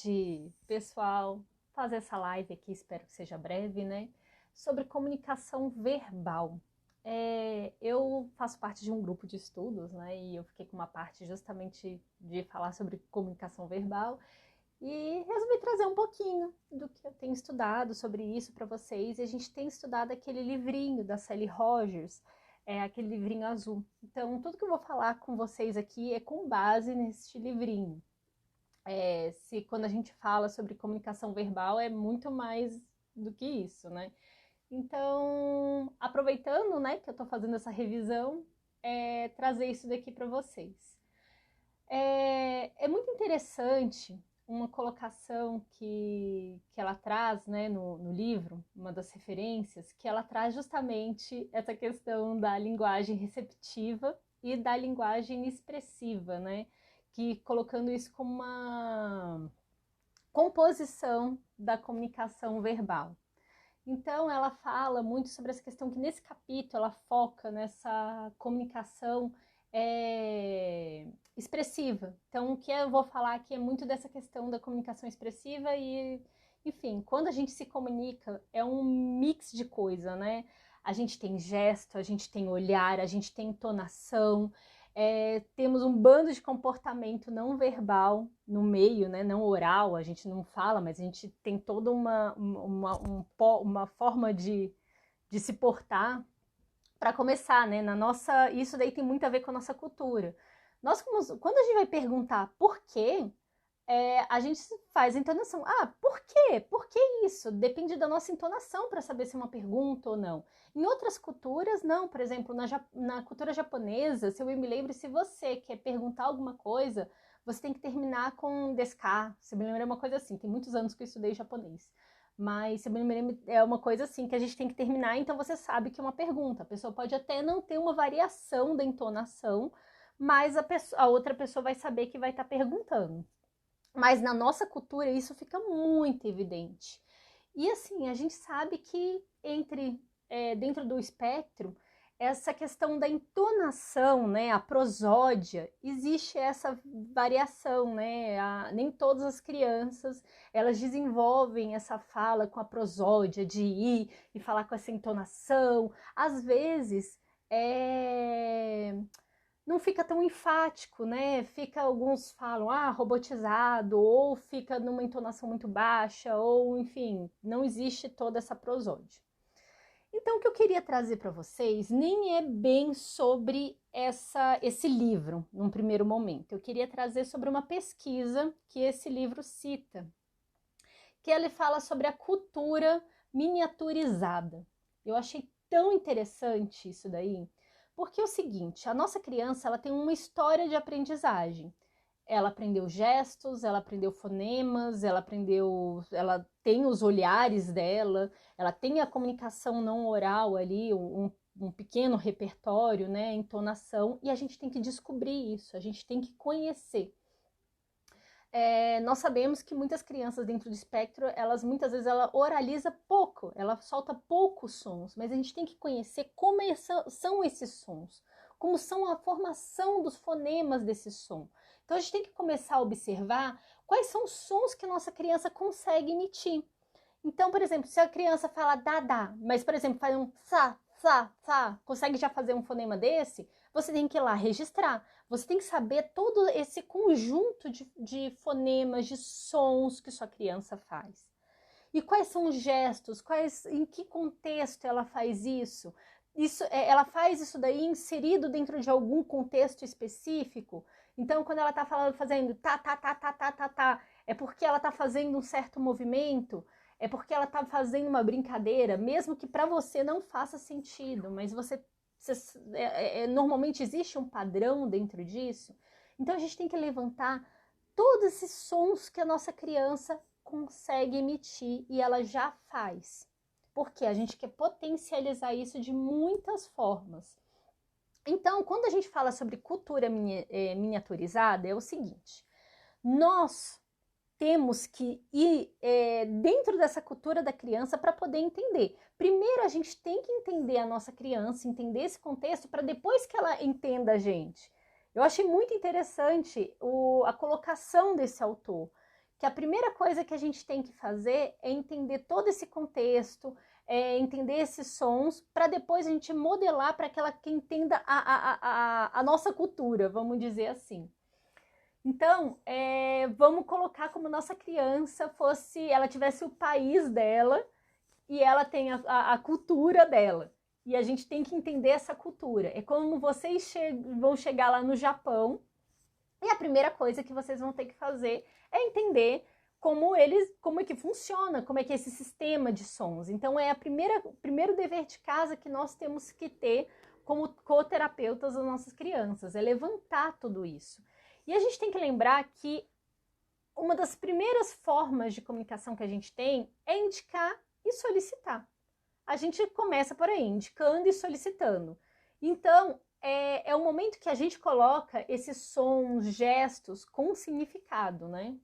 tarde, pessoal. Vou fazer essa live aqui, espero que seja breve, né? Sobre comunicação verbal. Eu faço parte de um grupo de estudos, né? E eu fiquei com uma parte justamente de falar sobre comunicação verbal e resolvi trazer um pouquinho do que eu tenho estudado sobre isso para vocês. E a gente tem estudado aquele livrinho da Sally Rogers, aquele livrinho azul. Então, tudo que eu vou falar com vocês aqui é com base nesse livrinho. Quando a gente fala sobre comunicação verbal, é muito mais do que isso, né? Então, aproveitando, né, que eu tô fazendo essa revisão, trazer isso daqui para vocês. É muito interessante uma colocação que ela traz, né, no livro, uma das referências, que ela traz justamente essa questão da linguagem receptiva e da linguagem expressiva, né? Que colocando isso como uma composição da comunicação verbal. Então, ela fala muito sobre essa questão que nesse capítulo ela foca nessa comunicação expressiva. Então, o que eu vou falar aqui é muito dessa questão da comunicação expressiva e, enfim, quando a gente se comunica, é um mix de coisa, né? A gente tem gesto, a gente tem olhar, a gente tem entonação, temos um bando de comportamento não verbal no meio, né? Não oral, a gente não fala, mas a gente tem toda uma forma de se portar. Para começar, né? Isso daí tem muito a ver com a nossa cultura. Quando a gente vai perguntar por quê, a gente faz a entonação. Ah, por quê? Por que isso? Depende da nossa entonação para saber se é uma pergunta ou não. Em outras culturas, não. Por exemplo, na cultura japonesa, se eu me lembro, se você quer perguntar alguma coisa, você tem que terminar com desu ka. Se eu me lembro, é uma coisa assim. Tem muitos anos que eu estudei japonês. Mas, se eu me lembro, é uma coisa assim que a gente tem que terminar, então você sabe que é uma pergunta. A pessoa pode até não ter uma variação da entonação, mas a outra pessoa vai saber que vai estar perguntando. Mas na nossa cultura isso fica muito evidente. E assim, a gente sabe que dentro do espectro, essa questão da entonação, né, a prosódia, existe essa variação, né? Nem todas as crianças, elas desenvolvem essa fala com a prosódia de ir e falar com essa entonação. Às vezes, não fica tão enfático, né? Alguns falam, robotizado, ou fica numa entonação muito baixa, ou enfim, não existe toda essa prosódia. Então, o que eu queria trazer para vocês nem é bem sobre esse livro, num primeiro momento. Eu queria trazer sobre uma pesquisa que esse livro cita, que ele fala sobre a cultura miniaturizada. Eu achei tão interessante isso daí, porque é o seguinte, a nossa criança ela tem uma história de aprendizagem. Ela aprendeu gestos, ela aprendeu fonemas, ela tem os olhares dela, ela tem a comunicação não oral ali, um pequeno repertório, né, entonação, e a gente tem que descobrir isso, a gente tem que conhecer. Nós sabemos que muitas crianças dentro do espectro, muitas vezes ela oraliza pouco, ela solta poucos sons, mas a gente tem que conhecer como são esses sons, como são a formação dos fonemas desse som. Então a gente tem que começar a observar quais são os sons que a nossa criança consegue emitir. Então, por exemplo, se a criança fala dá, mas, por exemplo, faz um sa, consegue já fazer um fonema desse, você tem que ir lá registrar. Você tem que saber todo esse conjunto de fonemas, de sons que sua criança faz. E quais são os gestos, em que contexto ela faz isso? Ela faz isso daí inserido dentro de algum contexto específico? Então, quando ela está fazendo tá, é porque ela está fazendo um certo movimento? É porque ela está fazendo uma brincadeira, mesmo que para você não faça sentido, mas normalmente existe um padrão dentro disso. Então, a gente tem que levantar todos esses sons que a nossa criança consegue emitir e ela já faz. Porque a gente quer potencializar isso de muitas formas. Então, quando a gente fala sobre cultura miniaturizada, é o seguinte: nós temos que ir dentro dessa cultura da criança para poder entender. Primeiro, a gente tem que entender a nossa criança, entender esse contexto, para depois que ela entenda a gente. Eu achei muito interessante a colocação desse autor, que a primeira coisa que a gente tem que fazer é entender todo esse contexto, entender esses sons, para depois a gente modelar para aquela que entenda a nossa cultura, vamos dizer assim. Então, vamos colocar como nossa criança fosse, ela tivesse o país dela e ela tem a cultura dela. E a gente tem que entender essa cultura. É como vocês vão chegar lá no Japão e a primeira coisa que vocês vão ter que fazer é entender como é que funciona, como é que é esse sistema de sons. Então, o primeiro dever de casa que nós temos que ter como co-terapeutas das nossas crianças, é levantar tudo isso. E a gente tem que lembrar que uma das primeiras formas de comunicação que a gente tem é indicar e solicitar. A gente começa por aí, indicando e solicitando. Então, é o momento que a gente coloca esses sons, gestos com significado, né?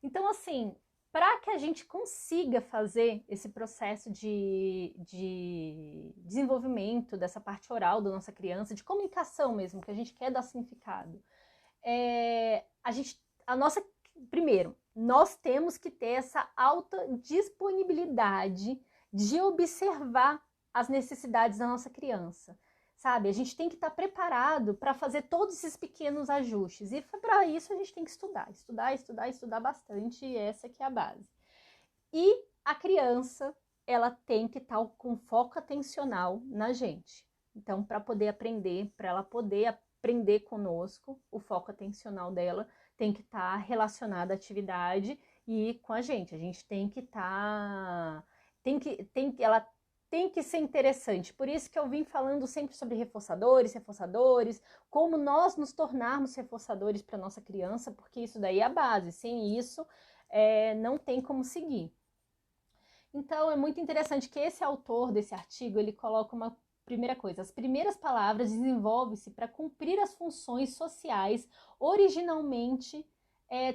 Então, assim, para que a gente consiga fazer esse processo de desenvolvimento dessa parte oral da nossa criança, de comunicação mesmo, que a gente quer dar significado, primeiro, nós temos que ter essa alta disponibilidade de observar as necessidades da nossa criança, sabe? A gente tem que estar preparado para fazer todos esses pequenos ajustes. E para isso a gente tem que estudar bastante, e essa que é a base. E a criança, ela tem que estar com foco atencional na gente. Então, para poder aprender, para ela poder aprender conosco, o foco atencional dela tem que estar relacionado à atividade e com a gente. A gente tem que estar... ela tem que ser interessante. Por isso que eu vim falando sempre sobre reforçadores, como nós nos tornarmos reforçadores para nossa criança, porque isso daí é a base. Sem isso, não tem como seguir. Então, é muito interessante que esse autor desse artigo, ele coloca uma primeira coisa. As primeiras palavras desenvolvem-se para cumprir as funções sociais originalmente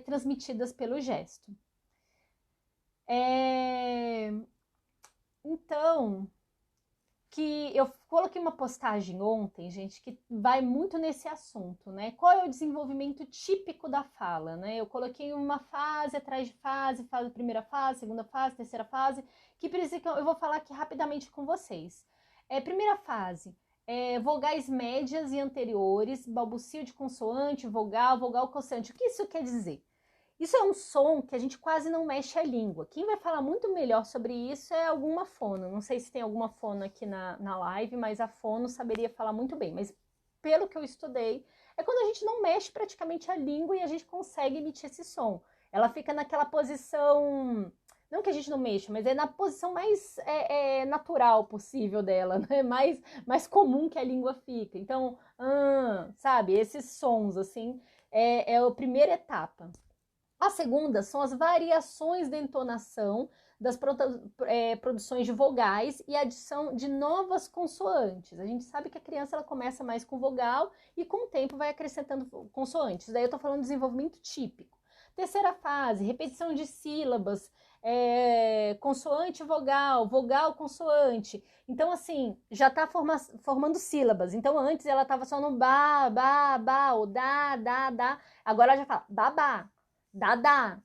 transmitidas pelo gesto. Então, que eu coloquei uma postagem ontem, gente, que vai muito nesse assunto, né? Qual é o desenvolvimento típico da fala, né? Eu coloquei uma fase atrás de fase, primeira fase, segunda fase, terceira fase, que eu vou falar aqui rapidamente com vocês. Primeira fase, vogais médias e anteriores, balbucio de consoante, vogal consoante. O que isso quer dizer? Isso é um som que a gente quase não mexe a língua. Quem vai falar muito melhor sobre isso é alguma fono. Não sei se tem alguma fono aqui na live, mas a fono saberia falar muito bem. Mas pelo que eu estudei, é quando a gente não mexe praticamente a língua e a gente consegue emitir esse som. Ela fica naquela posição... Não que a gente não mexa, mas é na posição mais natural possível dela, né? Mais comum que a língua fica. Então, sabe? Esses sons, assim, é a primeira etapa. A segunda são as variações de entonação das produções de vogais e adição de novas consoantes. A gente sabe que a criança ela começa mais com vogal e com o tempo vai acrescentando consoantes. Daí eu tô falando de desenvolvimento típico. Terceira fase, repetição de sílabas, consoante, vogal, vogal, consoante. Então, assim, já tá formando sílabas. Então, antes ela tava só no ba, ou da, da. Agora ela já fala babá. Dá.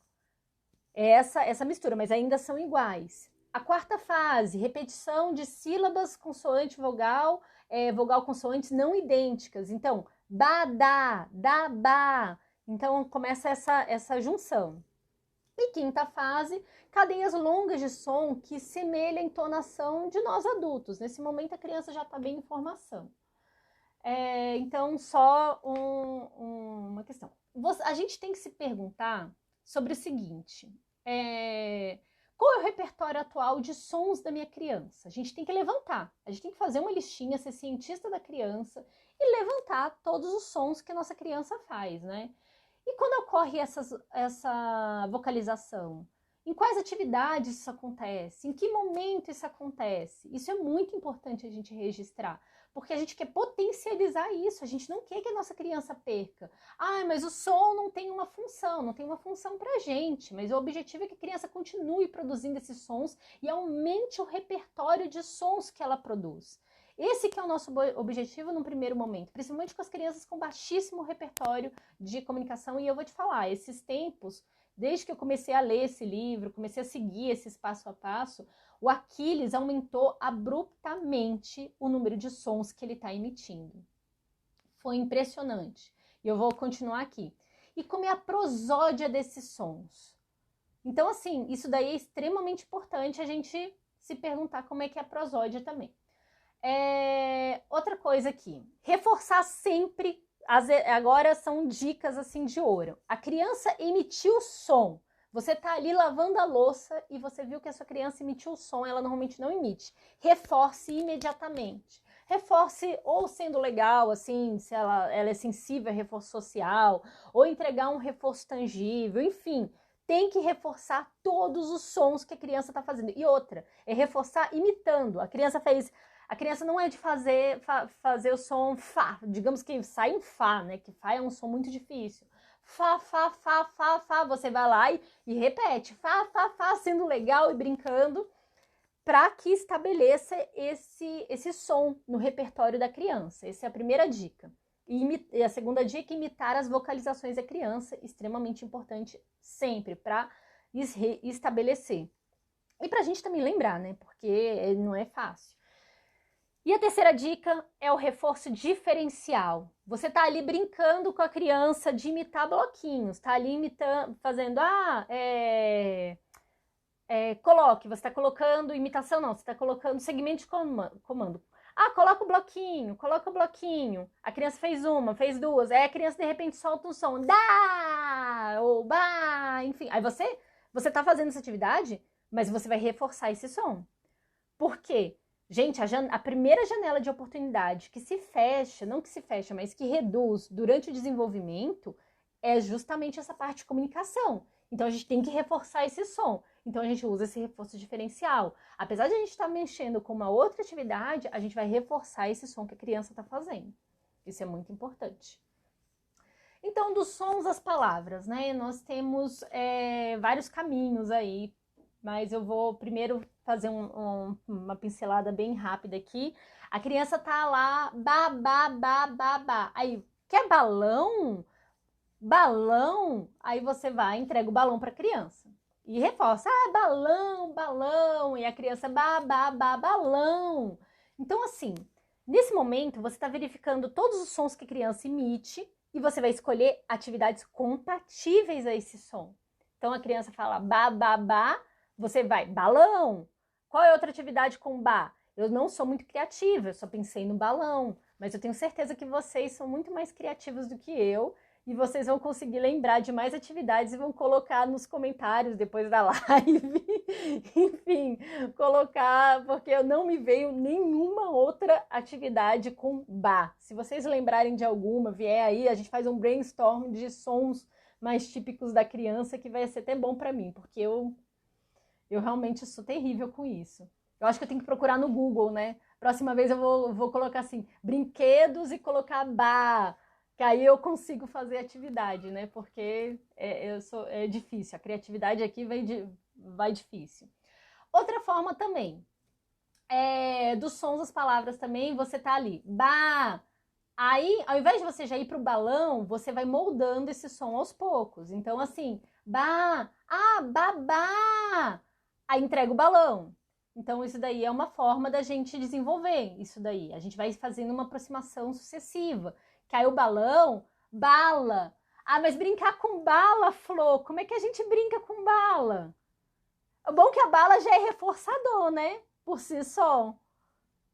Essa mistura, mas ainda são iguais. A quarta fase, repetição de sílabas consoante vogal, vogal consoantes não idênticas. Então, badá, dabá. Então, começa essa junção. E quinta fase, cadeias longas de som que semelha a entonação de nós adultos. Nesse momento, a criança já está bem em formação. Então, só uma questão. A gente tem que se perguntar sobre o seguinte, qual é o repertório atual de sons da minha criança? A gente tem que levantar, a gente tem que fazer uma listinha, ser cientista da criança e levantar todos os sons que a nossa criança faz, né? E quando ocorre essa vocalização? Em quais atividades isso acontece? Em que momento isso acontece? Isso é muito importante a gente registrar, porque a gente quer potencializar isso, a gente não quer que a nossa criança perca. Mas o som não tem uma função pra gente, mas o objetivo é que a criança continue produzindo esses sons e aumente o repertório de sons que ela produz. Esse que é o nosso objetivo num primeiro momento, principalmente com as crianças com baixíssimo repertório de comunicação. E eu vou te falar, esses tempos, desde que eu comecei a ler esse livro, comecei a seguir esse passo a passo, o Aquiles aumentou abruptamente o número de sons que ele está emitindo. Foi impressionante. E eu vou continuar aqui. E como é a prosódia desses sons? Então, assim, isso daí é extremamente importante a gente se perguntar como é que é a prosódia também. Outra coisa aqui, reforçar sempre, agora são dicas assim de ouro. A criança emitiu som. Você tá ali lavando a louça e você viu que a sua criança emitiu o som, ela normalmente não emite. Reforce imediatamente. Reforce ou sendo legal, assim, se ela é sensível a reforço social, ou entregar um reforço tangível, enfim. Tem que reforçar todos os sons que a criança está fazendo. E outra, é reforçar imitando. A criança não é de fazer o som fá, digamos que sai em fá, né? Que fá é um som muito difícil. Fá, fá, fá, fá, fá. Você vai lá e repete. Fá, fá, fá, sendo legal e brincando, para que estabeleça esse som no repertório da criança. Essa é a primeira dica. E a segunda dica é imitar as vocalizações da criança, extremamente importante sempre, para estabelecer. E para a gente também lembrar, né? Porque não é fácil. E a terceira dica é o reforço diferencial. Você tá ali brincando com a criança de imitar bloquinhos, tá ali imitando, fazendo, coloque, você está colocando imitação, não, você está colocando segmento de comando. Coloca o bloquinho. A criança fez uma, fez duas, aí a criança de repente solta um som, dá, ou bah, enfim. Aí você tá fazendo essa atividade, mas você vai reforçar esse som. Por quê? Gente, a primeira janela de oportunidade que se fecha, não que se fecha, mas que reduz durante o desenvolvimento, é justamente essa parte de comunicação. Então a gente tem que reforçar esse som. Então a gente usa esse reforço diferencial. Apesar de a gente estar mexendo com uma outra atividade, a gente vai reforçar esse som que a criança está fazendo. Isso é muito importante. Então, dos sons às palavras, né? Nós temos vários caminhos aí, mas eu vou primeiro fazer uma pincelada bem rápida aqui. A criança tá lá, ba, ba, ba, ba, ba. Aí, quer balão? Balão? Aí você vai, entrega o balão para a criança. E reforça, balão, balão. E a criança, ba, ba, ba, balão. Então, assim, nesse momento, você está verificando todos os sons que a criança emite e você vai escolher atividades compatíveis a esse som. Então, a criança fala ba, ba, ba, você vai, balão. Qual é outra atividade com ba? Eu não sou muito criativa, eu só pensei no balão. Mas eu tenho certeza que vocês são muito mais criativos do que eu. E vocês vão conseguir lembrar de mais atividades e vão colocar nos comentários depois da live. Enfim, colocar, porque eu não me veio nenhuma outra atividade com ba. Se vocês lembrarem de alguma, vier aí, a gente faz um brainstorm de sons mais típicos da criança, que vai ser até bom para mim, porque eu realmente sou terrível com isso. Eu acho que eu tenho que procurar no Google, né? Próxima vez eu vou colocar assim, brinquedos e colocar ba, que aí eu consigo fazer atividade, né? Porque é difícil, a criatividade aqui vai difícil. Outra forma também, dos sons das palavras também, você tá ali, ba. Aí, ao invés de você já ir pro balão, você vai moldando esse som aos poucos. Então, assim, ba, babá. Aí entrega o balão. Então, isso daí é uma forma da gente desenvolver isso daí. A gente vai fazendo uma aproximação sucessiva. Que aí o balão, bala. Mas brincar com bala, Flor, como é que a gente brinca com bala? O bom é que a bala já é reforçador, né? Por si só.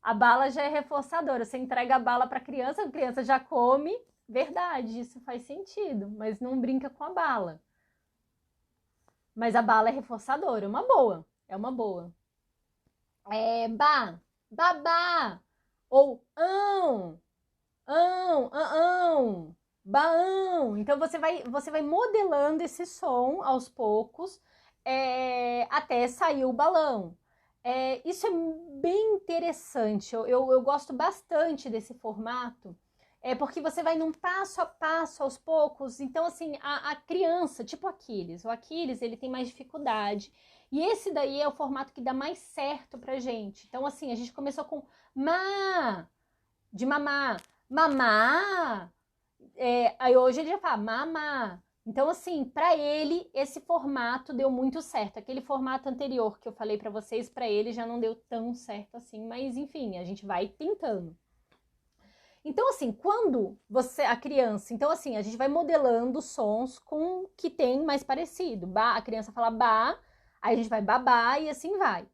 A bala já é reforçadora. Você entrega a bala para a criança já come. Verdade, isso faz sentido. Mas não brinca com a bala. Mas a bala é reforçadora, é uma boa. É uma boa. Babá. Ou baão. Então você vai modelando esse som aos poucos até sair o balão. Isso é bem interessante. Eu gosto bastante desse formato. É porque você vai num passo a passo, aos poucos. Então, assim, a criança, tipo o Aquiles, ele tem mais dificuldade. E esse daí é o formato que dá mais certo pra gente. Então, assim, a gente começou com ma, de mamar. Mamar. Aí hoje ele já fala mamá. Então, assim, para ele, esse formato deu muito certo. Aquele formato anterior que eu falei para vocês, para ele já não deu tão certo assim. Mas, enfim, a gente vai tentando. Então, assim, quando a criança, então assim, a gente vai modelando sons com o que tem mais parecido. A criança fala ba, aí a gente vai babá e assim vai.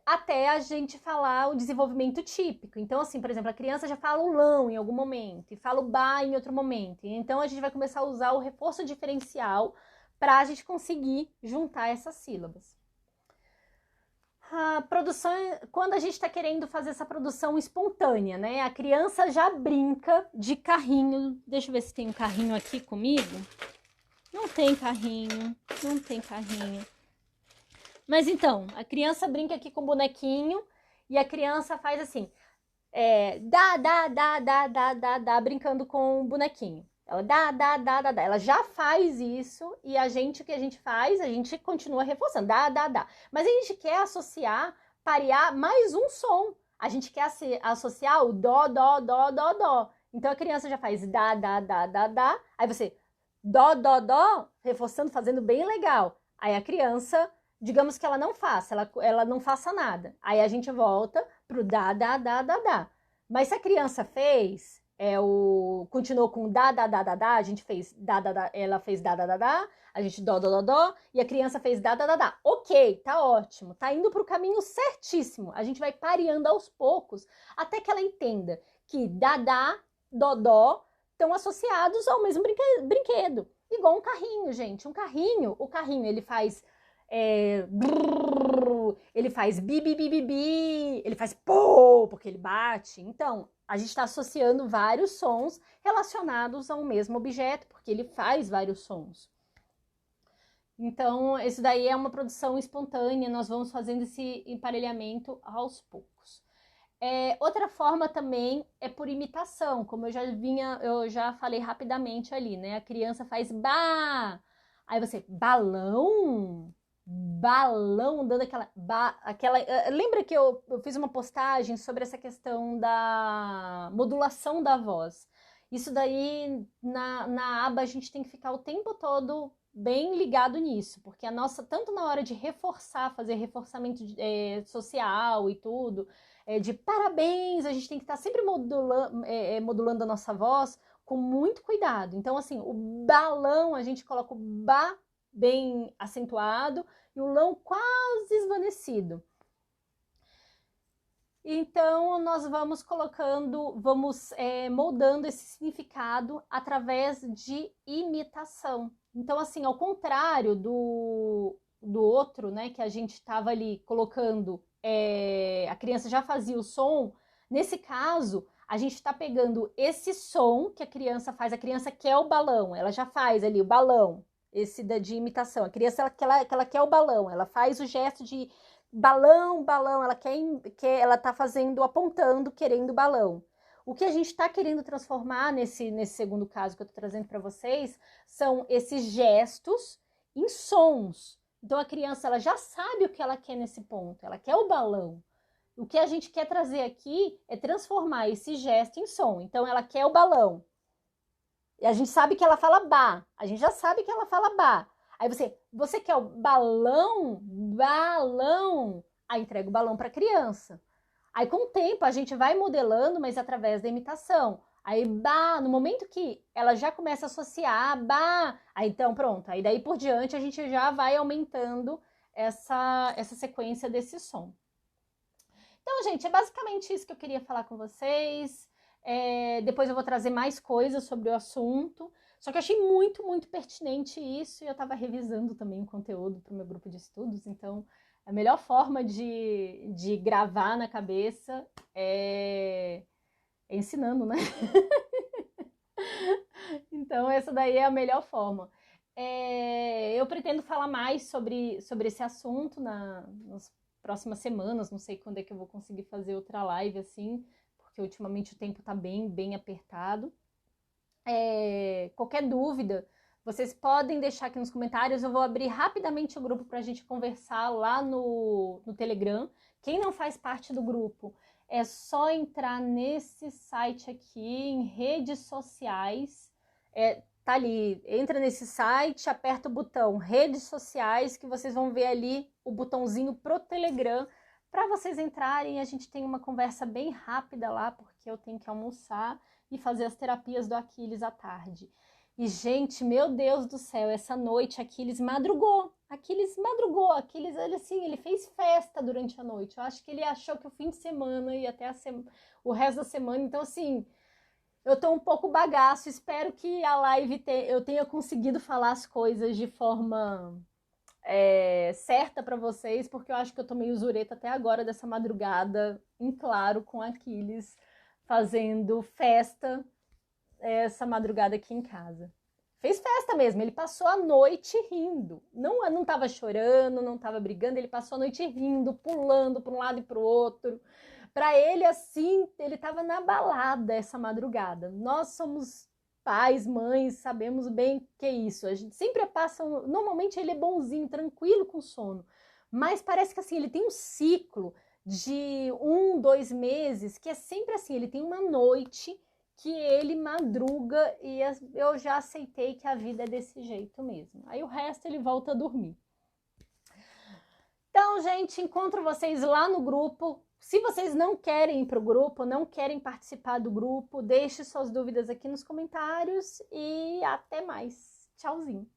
Até a gente falar o desenvolvimento típico. Então, assim, por exemplo, a criança já fala o lão em algum momento e fala o ba em outro momento. Então, a gente vai começar a usar o reforço diferencial para a gente conseguir juntar essas sílabas. A produção, quando a gente está querendo fazer essa produção espontânea, né? A criança já brinca de carrinho. Deixa eu ver se tem um carrinho aqui comigo. Não tem carrinho, não tem carrinho. Mas então, a criança brinca aqui com o bonequinho e a criança faz assim, dá, brincando com o bonequinho. Ela dá. Ela já faz isso e o que a gente faz, a gente continua reforçando, dá. Mas a gente quer associar, parear mais um som. A gente quer associar o dó. Então a criança já faz dá. Aí você, dó, reforçando, fazendo bem legal. Aí a criança, digamos que ela não faça, ela não faça nada. Aí a gente volta pro dá. Mas se a criança fez, continuou com dá, a gente fez dá, ela fez dá, a gente dó, e a criança fez dá. Ok, tá ótimo, tá indo pro caminho certíssimo. A gente vai pareando aos poucos, até que ela entenda que dá, dó estão associados ao mesmo brinquedo. Igual um carrinho, gente. O carrinho, ele faz ele faz bi, ele faz pô, porque ele bate. Então, a gente está associando vários sons relacionados ao mesmo objeto, porque ele faz vários sons. Então, isso daí é uma produção espontânea, nós vamos fazendo esse emparelhamento aos poucos. Outra forma também é por imitação, como eu já falei rapidamente ali, né? A criança faz ba, aí você, balão, dando aquela. Lembra que eu fiz uma postagem sobre essa questão da modulação da voz? Isso daí, na aba, a gente tem que ficar o tempo todo bem ligado nisso, porque a nossa, tanto na hora de reforçar, fazer reforçamento social e tudo, de parabéns, a gente tem que estar sempre modulando a nossa voz com muito cuidado. Então, assim, o balão, a gente coloca o ba bem acentuado e o lão quase esvanecido. Então, nós vamos moldando esse significado através de imitação. Então, assim, ao contrário do outro, né, que a gente estava ali colocando, a criança já fazia o som, nesse caso, a gente está pegando esse som que a criança faz, a criança quer o balão, ela já faz ali o balão, esse de imitação, a criança ela quer o balão, ela faz o gesto de balão, ela ela tá fazendo, apontando, querendo balão. O que a gente está querendo transformar nesse segundo caso que eu tô trazendo para vocês são esses gestos em sons. Então a criança ela já sabe o que ela quer nesse ponto, ela quer o balão. O que a gente quer trazer aqui é transformar esse gesto em som. Então ela quer o balão. E a gente sabe que ela fala ba, a gente já sabe que ela fala ba. Aí você quer o balão? Aí entrega o balão para a criança. Aí com o tempo a gente vai modelando, mas através da imitação. Aí no momento que ela já começa a associar aí então pronto. Aí daí por diante a gente já vai aumentando essa sequência desse som. Então, gente, é basicamente isso que eu queria falar com vocês. Depois eu vou trazer mais coisas sobre o assunto. Só que eu achei muito, muito pertinente isso e eu estava revisando também o conteúdo para o meu grupo de estudos. Então, a melhor forma de gravar na cabeça é ensinando, né? Então, essa daí é a melhor forma. Eu pretendo falar mais sobre esse assunto nas próximas semanas. Não sei quando é que eu vou conseguir fazer outra live assim, porque ultimamente o tempo tá bem apertado. Qualquer dúvida, vocês podem deixar aqui nos comentários. Eu vou abrir rapidamente o grupo para a gente conversar lá no Telegram. Quem não faz parte do grupo, é só entrar nesse site aqui, em redes sociais. Tá ali, entra nesse site, aperta o botão redes sociais, que vocês vão ver ali o botãozinho pro Telegram, para vocês entrarem. A gente tem uma conversa bem rápida lá, porque eu tenho que almoçar e fazer as terapias do Aquiles à tarde. E, gente, meu Deus do céu, essa noite Aquiles madrugou. Aquiles, ele fez festa durante a noite. Eu acho que ele achou que o fim de semana ia até o resto da semana. Então, assim, eu tô um pouco bagaço. Espero que a live eu tenha conseguido falar as coisas de forma certa para vocês, porque eu acho que eu tô meio zureta até agora dessa madrugada, em claro, com Aquiles fazendo festa essa madrugada aqui em casa. Fez festa mesmo, ele passou a noite rindo. Não tava chorando, não tava brigando, ele passou a noite rindo, pulando para um lado e para o outro. Para ele, assim, ele tava na balada essa madrugada. Nós somos pais, mães, sabemos bem que é isso. A gente sempre passa... Normalmente ele é bonzinho, tranquilo com sono. Mas parece que assim, ele tem um ciclo de 1, 2 meses, que é sempre assim, ele tem uma noite que ele madruga e eu já aceitei que a vida é desse jeito mesmo. Aí o resto ele volta a dormir. Então, gente, encontro vocês lá no grupo. Se vocês não querem ir para o grupo, não querem participar do grupo, deixe suas dúvidas aqui nos comentários e até mais. Tchauzinho!